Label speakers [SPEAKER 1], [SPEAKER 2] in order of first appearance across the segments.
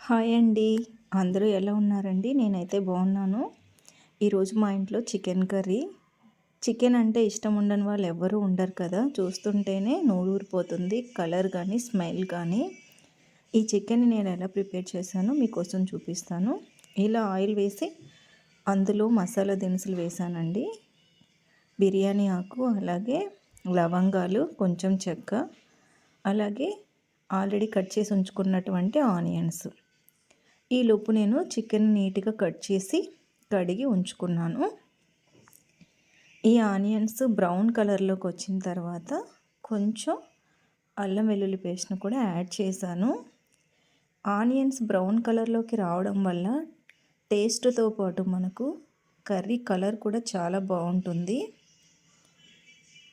[SPEAKER 1] Hi అండి. అందరూ ఎలా ఉన్నారండి? నేనైతే బాగున్నాను. ఈరోజు మా ఇంట్లో చికెన్ కర్రీ. చికెన్ అంటే ఇష్టం ఉండని వాళ్ళు ఎవ్వరూ ఉండరు కదా! చూస్తుంటేనే నోరూరిపోతుంది. కలర్ కానీ, స్మెల్ కానీ. ఈ చికెన్‌ని నేను ఎలా ప్రిపేర్ చేశానో మీకోసం చూపిస్తాను. ఇలా ఆయిల్ వేసి అందులో మసాలా దినుసులు వేశానండి. బిర్యానీ ఆకు, అలాగే లవంగాలు, కొంచెం చెక్క, అలాగే ఆల్రెడీ కట్ చేసి ఉంచుకున్నటువంటి ఆనియన్స్. ఈలోపు నేను చికెన్ నీట్గా కట్ చేసి కడిగి ఉంచుకున్నాను. ఈ ఆనియన్స్ బ్రౌన్ కలర్లోకి వచ్చిన తర్వాత కొంచెం అల్లం వెల్లుల్లి పేస్ట్ను కూడా యాడ్ చేశాను. ఆనియన్స్ బ్రౌన్ కలర్లోకి రావడం వల్ల టేస్ట్తో పాటు మనకు కర్రీ కలర్ కూడా చాలా బాగుంటుంది.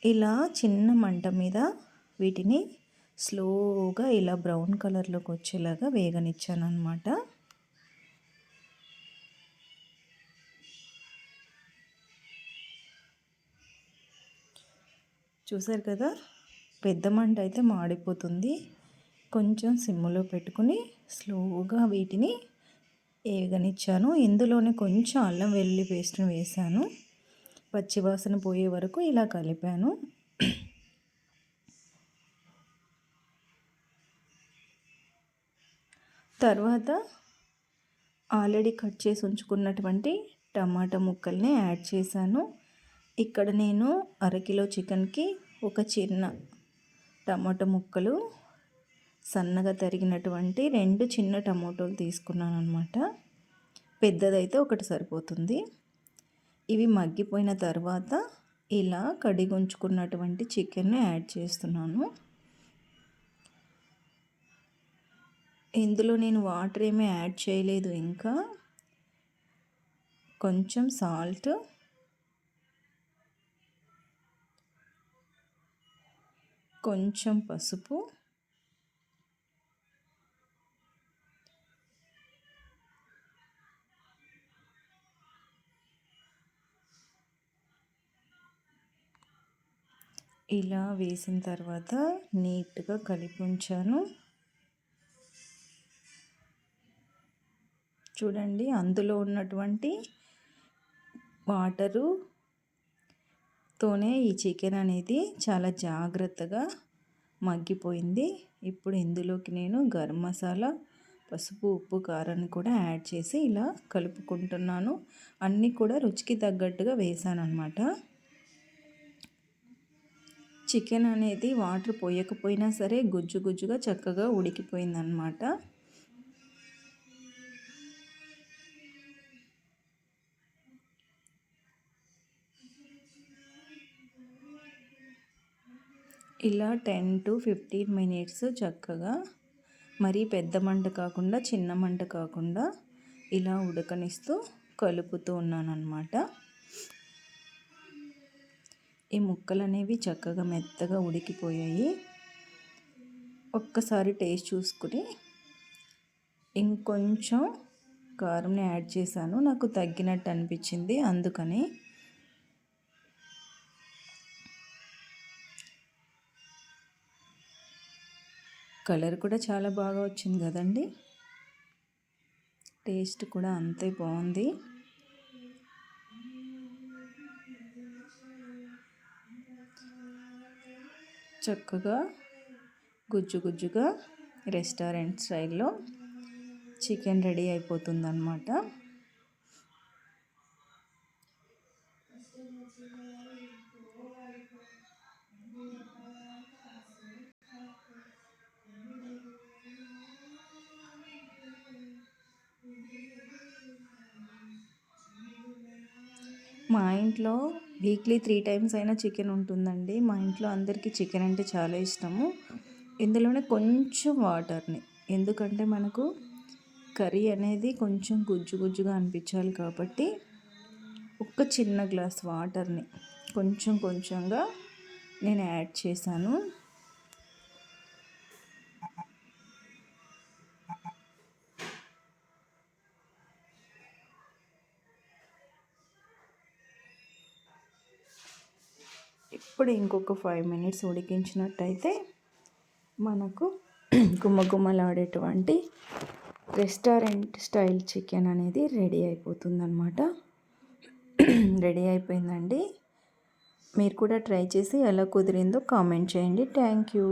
[SPEAKER 1] ఇలా చిన్న మంట మీద వీటిని స్లోగా ఇలా బ్రౌన్ కలర్లోకి వచ్చేలాగా వేగనిచ్చాను అన్నమాట. చూసారు కదా, పెద్ద మంట అయితే మాడిపోతుంది. కొంచెం సిమ్లో పెట్టుకుని స్లోగా వీటిని వేగనిచ్చాను. ఇందులోనే కొంచెం అల్లం వెల్లుల్లి పేస్ట్ని వేసాను. పచ్చివాసన పోయే వరకు ఇలా కలిపాను. తర్వాత ఆల్రెడీ కట్ చేసి ఉంచుకున్నటువంటి టమాటా ముక్కల్ని యాడ్ చేశాను. ఇక్కడ నేను అరకిలో చికెన్కి ఒక చిన్న టమాటా ముక్కలు, సన్నగా తరిగినటువంటి 2 చిన్న టమాటోలు తీసుకున్నాను అనమాట. పెద్దదైతే ఒకటి సరిపోతుంది. ఇవి మగ్గిపోయిన తర్వాత ఇలా కడిగి ఉంచుకున్నటువంటి చికెన్ని యాడ్ చేస్తున్నాను. ఇందులో నేను వాటర్ ఏమీ యాడ్ చేయలేదు. ఇంకా కొంచెం సాల్ట్, కొంచెం పసుపు, ఇలా వేసిన తర్వాత నీట్గా కలిపి ఉంచాను. చూడండి, అందులో ఉన్నటువంటి వాటరుతోనే ఈ చికెన్ అనేది చాలా జాగ్రత్తగా మగ్గిపోయింది. ఇప్పుడు ఇందులోకి నేను గరం మసాలా, పసుపు, ఉప్పు, కారాన్ని కూడా యాడ్ చేసి ఇలా కలుపుకుంటున్నాను. అన్నీ కూడా రుచికి తగ్గట్టుగా వేసాను అన్నమాట. చికెన్ అనేది వాటర్ పోయకపోయినా సరే గుజ్జు గుజ్జుగా చక్కగా ఉడికిపోయిందన్నమాట. ఇలా 10 to 15 మినిట్స్ చక్కగా, మరీ పెద్ద మంట కాకుండా చిన్న మంట కాకుండా ఇలా ఉడకనిస్తూ కలుపుతూ ఉన్నాను అన్నమాట. ఈ ముక్కలు అనేవి చక్కగా మెత్తగా ఉడికిపోయాయి. ఒక్కసారి టేస్ట్ చూసుకుని ఇంకొంచెం కారంని యాడ్ చేశాను. నాకు తగ్గినట్టు అనిపించింది, అందుకని. కలర్ కూడా చాలా బాగా వచ్చింది కదండి. టేస్ట్ కూడా అంతే బాగుంది. చక్కగా గుజ్జు గుజ్జుగా రెస్టారెంట్ స్టైల్లో చికెన్ రెడీ అయిపోతుందన్నమాట. మా ఇంట్లో వీక్లీ 3 టైమ్స్ అయినా చికెన్ ఉంటుందండి. మా ఇంట్లో అందరికీ చికెన్ అంటే చాలా ఇష్టము. ఇందులోనే కొంచెం వాటర్ని, ఎందుకంటే మనకు కర్రీ అనేది కొంచెం గుజ్జు గుజ్జుగా అనిపించాలి కాబట్టి ఒక చిన్న గ్లాస్ వాటర్ని కొంచెం కొంచెంగా నేను యాడ్ చేశాను. ఇప్పుడు ఇంకొక 5 మినిట్స్ ఉడికించినట్టయితే మనకు గుమ్మగుమ్మలాడేటువంటి రెస్టారెంట్ స్టైల్ చికెన్ అనేది రెడీ అయిపోతుందన్నమాట. రెడీ అయిపోయిందండి. మీరు కూడా ట్రై చేసి ఎలా కుదిరిందో కామెంట్ చేయండి. Thank you.